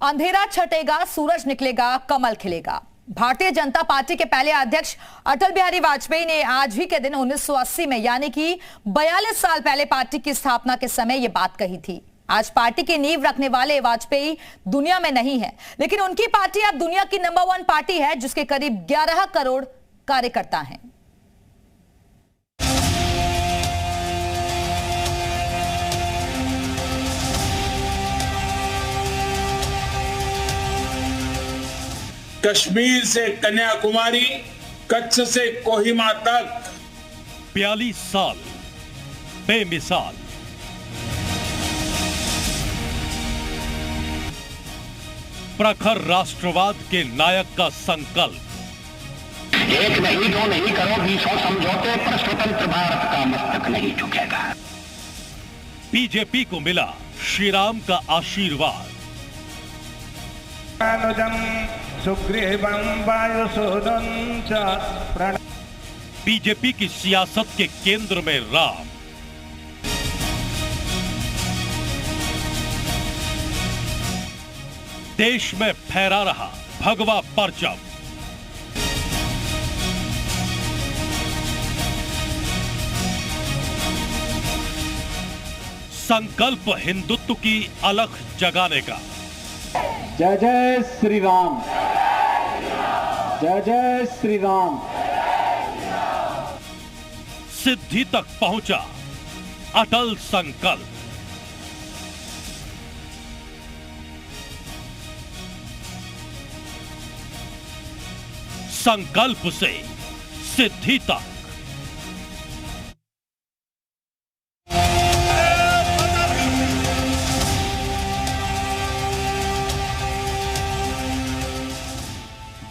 अंधेरा छटेगा, सूरज निकलेगा, कमल खिलेगा। भारतीय जनता पार्टी के पहले अध्यक्ष अटल बिहारी वाजपेयी ने आज ही के दिन 1980 में यानी कि 42 साल पहले पार्टी की स्थापना के समय यह बात कही थी। आज पार्टी की नींव रखने वाले वाजपेयी दुनिया में नहीं है, लेकिन उनकी पार्टी अब दुनिया की नंबर 1 पार्टी है, जिसके करीब 11 करोड़ कार्यकर्ता हैं। कश्मीर से कन्याकुमारी, कच्छ से कोहिमा तक 42 साल बेमिसाल। प्रखर राष्ट्रवाद के नायक का संकल्प। एक नहीं, दो नहीं, करो 20 समझौते पर स्वतंत्र भारत का मस्तक नहीं झुकेगा। बीजेपी को मिला श्री राम का आशीर्वाद। बीजेपी की सियासत के केंद्र में राम। देश में फहरा रहा भगवा परचम। संकल्प हिंदुत्व की अलख जगाने का। जय जय श्री राम, जय जय श्री राम। सिद्धि तक पहुंचा अटल संकल्प। संकल्प से सिद्धि तक।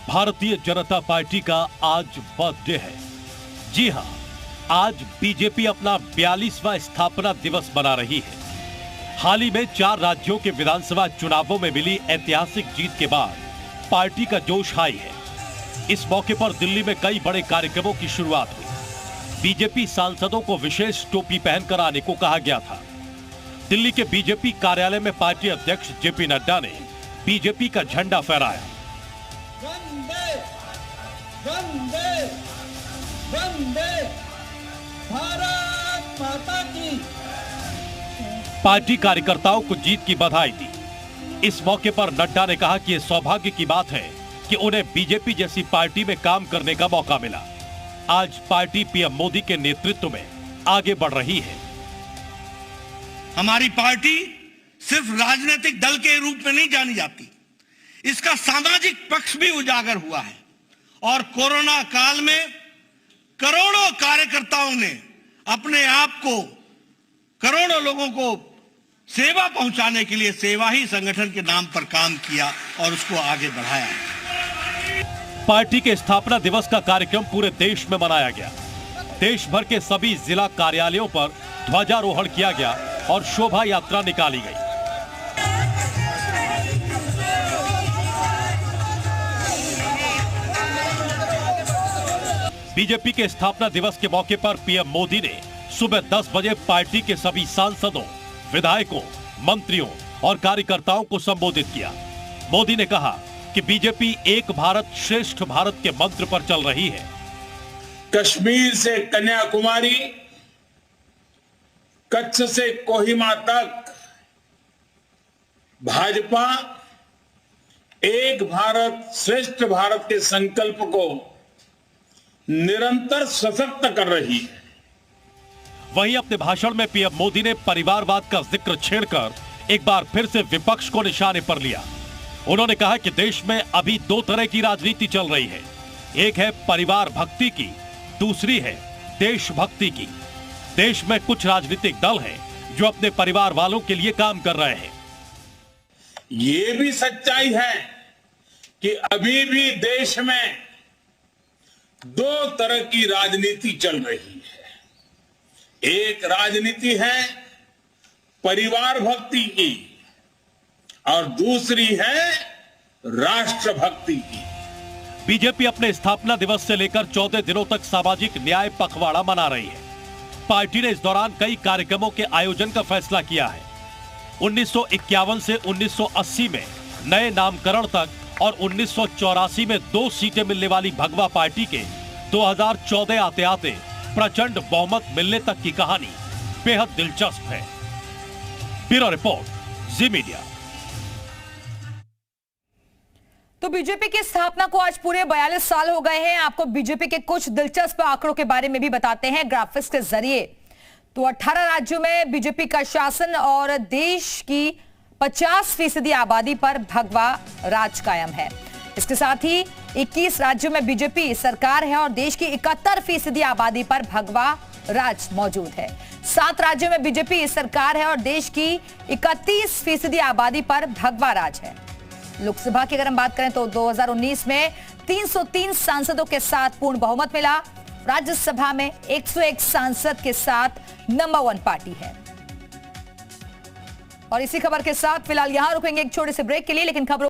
भारतीय जनता पार्टी का आज बर्थडे है। जी हां, आज बीजेपी अपना 42वां स्थापना दिवस मना रही है। हाल ही में 4 राज्यों के विधानसभा चुनावों में मिली ऐतिहासिक जीत के बाद पार्टी का जोश हाई है। इस मौके पर दिल्ली में कई बड़े कार्यक्रमों की शुरुआत हुई। बीजेपी सांसदों को विशेष टोपी पहनकर आने को कहा गया था। दिल्ली के बीजेपी कार्यालय में पार्टी अध्यक्ष जेपी नड्डा ने बीजेपी का झंडा फहराया। वंदे वंदे वंदे भारत माता की। पार्टी कार्यकर्ताओं को जीत की बधाई दी। इस मौके पर नड्डा ने कहा कि यह सौभाग्य की बात है कि उन्हें बीजेपी जैसी पार्टी में काम करने का मौका मिला। आज पार्टी पीएम मोदी के नेतृत्व में आगे बढ़ रही है। हमारी पार्टी सिर्फ राजनीतिक दल के रूप में नहीं जानी जाती, इसका सामाजिक पक्ष भी उजागर हुआ है। और कोरोना काल में करोड़ों कार्यकर्ताओं ने अपने आप को करोड़ों लोगों को सेवा पहुंचाने के लिए सेवा ही संगठन के नाम पर काम किया और उसको आगे बढ़ाया। पार्टी के स्थापना दिवस का कार्यक्रम पूरे देश में मनाया गया। देश भर के सभी जिला कार्यालयों पर ध्वजारोहण किया गया और शोभा यात्रा निकाली गई। बीजेपी के स्थापना दिवस के मौके पर पीएम मोदी ने सुबह 10 बजे पार्टी के सभी सांसदों, विधायकों, मंत्रियों और कार्यकर्ताओं को संबोधित किया। मोदी ने कहा कि बीजेपी एक भारत श्रेष्ठ भारत के मंत्र पर चल रही है। कश्मीर से कन्याकुमारी, कच्छ से कोहिमा तक भाजपा एक भारत श्रेष्ठ भारत के संकल्प को निरंतर सशक्त कर रही है। वहीं अपने भाषण में पीएम मोदी ने परिवारवाद का जिक्र छेड़कर एक बार फिर से विपक्ष को निशाने पर लिया। उन्होंने कहा कि देश में अभी 2 तरह की राजनीति चल रही है। एक है परिवार भक्ति की, दूसरी है देशभक्ति की। देश में कुछ राजनीतिक दल हैं जो अपने परिवार वालों के लिए काम कर रहे हैं। ये भी सच्चाई है कि अभी भी देश में 2 तरह की राजनीति चल रही है। एक राजनीति है परिवार भक्ति की और दूसरी है राष्ट्र भक्ति की। बीजेपी अपने स्थापना दिवस से लेकर 14 दिनों तक सामाजिक न्याय पखवाड़ा मना रही है। पार्टी ने इस दौरान कई कार्यक्रमों के आयोजन का फैसला किया है। 1951 से 1980 में नए नामकरण तक और 1984 में 2 सीटें मिलने वाली भगवा पार्टी के 2014 आते आते प्रचंड बहुमत मिलने तक की कहानी बेहद दिलचस्प है। ब्यूरो रिपोर्ट, जी मीडिया। तो बीजेपी की स्थापना को आज पूरे 42 साल हो गए हैं। आपको बीजेपी के कुछ दिलचस्प आंकड़ों के बारे में भी बताते हैं ग्राफिक्स के जरिए। तो 18 राज्यों में बीजेपी का शासन और देश की 50% आबादी पर भगवा राज कायम है। इसके साथ ही 21 राज्यों में बीजेपी सरकार है और देश की 71% आबादी पर भगवा राज मौजूद है। 7 राज्यों में बीजेपी सरकार है और देश की 31% आबादी पर भगवा राज है। लोकसभा की अगर हम बात करें तो 2019 में 303 सांसदों के साथ पूर्ण बहुमत मिला। राज्यसभा में 101 सांसद के साथ नंबर 1 पार्टी है। और इसी खबर के साथ फिलहाल यहां रुकेंगे एक छोटे से ब्रेक के लिए, लेकिन खबरों